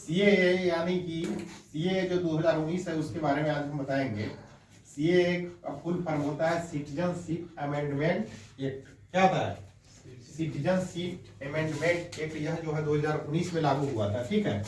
CAA यानी कि CAA जो 2019 है उसके बारे में आज हम बताएंगे। सीएए का फुल फॉर्म होता है सिटीजनशिप अमेंडमेंट एक्ट। क्या होता है? Citizenship amendment act. यह जो है 2019 में लागू हुआ था। ठीक है,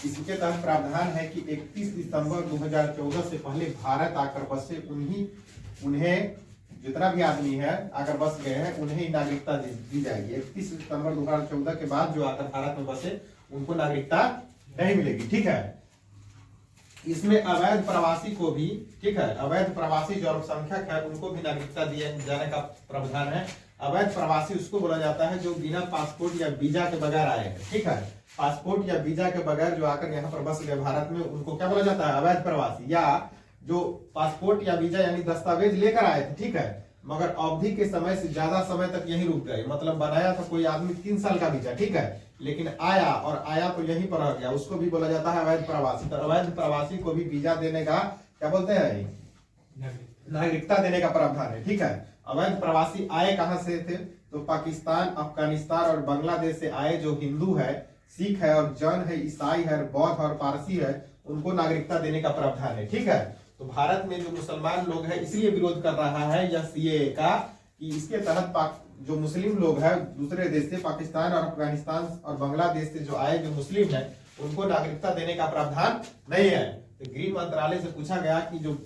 इसके तहत प्रावधान है कि 31 दिसंबर 2014 से पहले भारत आकर बसे उन्हें जितना भी आदमी है आकर बस गए हैं उन्हें नागरिकता दी जाएगी। 31 सितंबर 2014 के बाद जो आकर भारत में बसे उनको नागरिकता नहीं मिलेगी। ठीक है, इसमें अवैध प्रवासी को भी, ठीक है, अवैध प्रवासी जो अल्पसंख्यक है उनको भी नागरिकता दिए जाने का प्रावधान है। अवैध प्रवासी उसको बोला जाता है जो बिना पासपोर्ट या वीजा के बगैर आए हैं। ठीक है, पासपोर्ट या वीजा के बगैर जो आकर यहाँ पर बस गए भारत में उनको क्या बोला जाता है? अवैध प्रवासी। या जो पासपोर्ट या वीजा यानी दस्तावेज लेकर आए थे, ठीक है, मगर अवधि के समय से ज्यादा समय तक यहीं रुक गए। मतलब बनाया था कोई आदमी 3 साल का वीजा, ठीक है, लेकिन आया तो यहीं पर रह गया, उसको भी बोला जाता है अवैध प्रवासी। तो अवैध प्रवासी को भी वीजा देने का क्या बोलते हैं? नागरिकता देने का प्रावधान है। ठीक है, अवैध प्रवासी आए कहां से थे? तो पाकिस्तान, अफगानिस्तान और बांग्लादेश से आए जो हिंदू है, सिख है और जैन है, ईसाई है, बौद्ध और पारसी है, उनको नागरिकता देने का प्रावधान है। ठीक है, तो भारत में जो मुसलमान लोग हैं इसलिए विरोध कर रहा है यह सीएए का कि इसके तहत जो मुस्लिम लोग हैं दूसरे देश से, पाकिस्तान और अफगानिस्तान और बांग्लादेश से जो आए जो मुस्लिम हैं उनको नागरिकता देने का प्रावधान नहीं है। तो गृह मंत्रालय से पूछा गया कि जो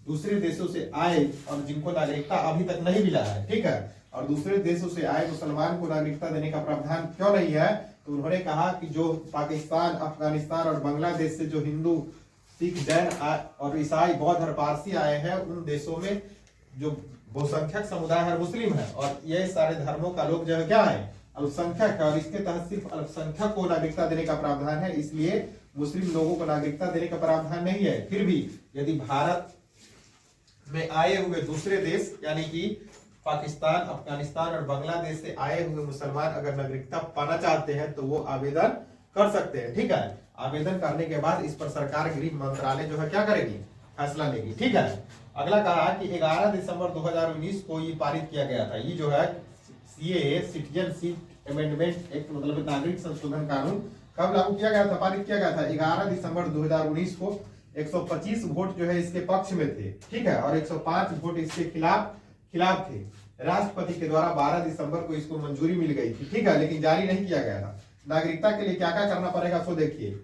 दूसरे देशों से आए और जिनको नागरिकता अभी तक नहीं मिला है, ठीक है, और दूसरे देशों से आए मुसलमान को नागरिकता देने का प्रावधान क्यों नहीं है? तो उन्होंने कहा कि जो पाकिस्तान, अफगानिस्तान और बांग्लादेश से जो हिंदू, सिख, जैन और ईसाई, बौद्ध और पारसी आए हैं उन देशों में जो बहुसंख्यक समुदाय है मुस्लिम है, और ये सारे धर्मों का लोग जो है क्या है? अल्पसंख्यक है, और इसके तहत सिर्फ अल्पसंख्यक को नागरिकता देने का प्रावधान है, इसलिए मुस्लिम लोगों को नागरिकता देने का प्रावधान नहीं है। फिर भी यदि भारत में आए हुए दूसरे देश यानी कि पाकिस्तान, अफगानिस्तान और बांग्लादेश से आए हुए मुसलमान अगर नागरिकता पाना चाहते हैं तो वो आवेदन कर सकते हैं। ठीक है, आवेदन करने के बाद इस पर सरकार, गृह मंत्रालय जो है क्या करेगी? फैसला लेगी। ठीक है, अगला कहा कि 11 दिसंबर 2019 को ये पारित किया गया था। ये जो है सीएए सिटीजनशिप अमेंडमेंट एक्ट मतलब नागरिक संशोधन कानून कब लागू किया गया था? पारित किया गया था 11 दिसंबर 2019 को। 125 वोट जो है इसके पक्ष में थे, ठीक है, और 105 वोट इसके खिलाफ थे। राष्ट्रपति के द्वारा 12 दिसंबर को इसको मंजूरी मिल गई थी, ठीक है, लेकिन जारी नहीं किया गया था। नागरिकता के लिए क्या क्या करना पड़ेगा सो देखिए।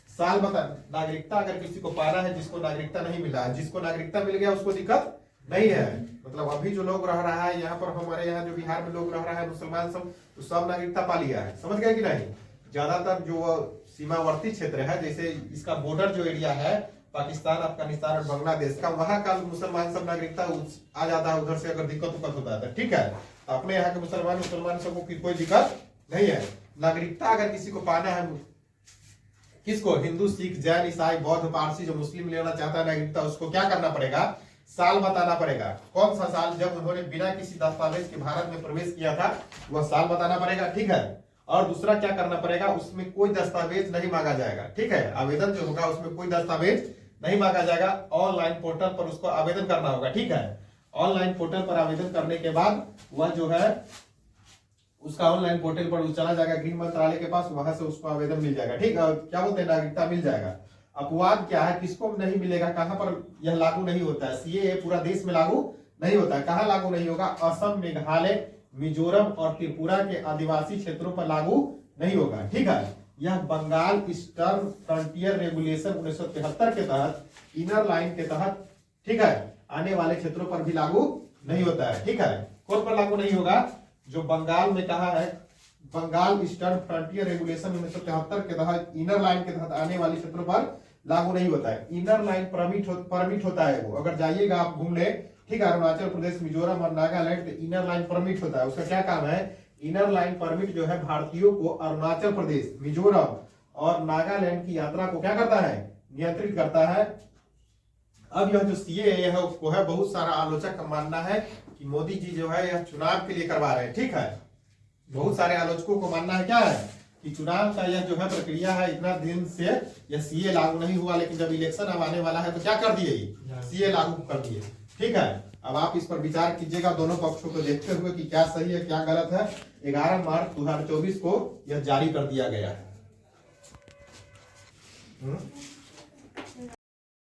साल बता, नागरिकता अगर किसी को पाना है जिसको नागरिकता नहीं मिला है, जिसको नागरिकता मिल गया उसको दिक्कत नहीं है। मतलब अभी जो लोग रह रहा है यहाँ पर, हमारे यहाँ जो बिहार में लोग रह रहा है मुसलमान सब, तो सब नागरिकता पा लिया है। समझ गए कि नहीं? ज्यादातर जो सीमावर्ती क्षेत्र है, जैसे इसका बॉर्डर जो एरिया है पाकिस्तान, अफगानिस्तान और बांग्लादेश का, वहां का मुसलमान सब नागरिकता आ जाता है उधर से अगर दिक्कत होता है। ठीक है, तो अपने यहाँ के मुसलमान सबको कोई दिक्कत नहीं है। नागरिकता अगर किसी को पाना है, किसको? हिंदू, सिख, जैन, ईसाई, बौद्ध, पारसी जो मुस्लिम लेना चाहता है नागरिकता, उसको क्या करना पड़ेगा? साल बताना पड़ेगा। कौन सा साल? जब उन्होंने बिना किसी दस्तावेज के भारत में प्रवेश किया था, वह साल बताना पड़ेगा। ठीक है, और दूसरा क्या करना पड़ेगा? उसमें कोई दस्तावेज नहीं मांगा जाएगा। ठीक है, आवेदन जो होगा उसमें कोई दस्तावेज नहीं मांगा जाएगा। ऑनलाइन पोर्टल पर उसको आवेदन करना होगा। ठीक है, ऑनलाइन पोर्टल पर आवेदन करने के बाद वह जो है उसका ऑनलाइन पोर्टल पर चला जाएगा गृह मंत्रालय के पास, वहां से उसको आवेदन मिल जाएगा। ठीक है, क्या बोलते हैं? नागरिकता मिल जाएगा। अपवाद क्या है? किसको नहीं मिलेगा? कहां पर यह लागू नहीं होता है? सीएए पूरा देश में लागू नहीं होता है। कहां लागू नहीं होगा? असम, मेघालय, मिजोरम और त्रिपुरा के आदिवासी क्षेत्रों पर लागू नहीं होगा। ठीक है, यह बंगाल ईस्टर्न फ्रंटियर रेगुलेशन 1973 के तहत, इनर लाइन के तहत, ठीक है, आने वाले क्षेत्रों पर भी लागू नहीं होता है। ठीक है, कौन पर लागू नहीं होगा? जो बंगाल में कहा है, बंगाल ईस्टर्न फ्रंटियर रेगुलेशन 1973 के तहत इनर लाइन के तहत आने वाले क्षेत्रों पर लागू नहीं होता है। इनर लाइन परमिट होता है। वो अगर जाइएगा आप घूम ले, ठीक है, अरुणाचल प्रदेश, मिजोरम और नागालैंड, तो इनर लाइन परमिट होता है। उसका क्या काम है? इनर लाइन परमिट जो है भारतीयों को अरुणाचल प्रदेश, मिजोरम और नागालैंड की यात्रा को क्या करता है? नियंत्रित करता है। अब यह जो सीएए है उसको है बहुत सारा आलोचक का मानना है कि मोदी जी जो है यह चुनाव के लिए करवा रहे हैं। ठीक है, बहुत सारे आलोचकों को मानना है क्या है कि चुनाव का यह जो है प्रक्रिया है, इतना दिन से यह सीए लागू नहीं हुआ, लेकिन जब इलेक्शन अब आने वाला है तो क्या कर दिए? सीए लागू कर दिए। ठीक है, अब आप इस पर विचार कीजिएगा दोनों पक्षों को देखते हुए कि क्या सही है क्या गलत है। 11 मार्च 2024 को यह जारी कर दिया गया है। हम्म?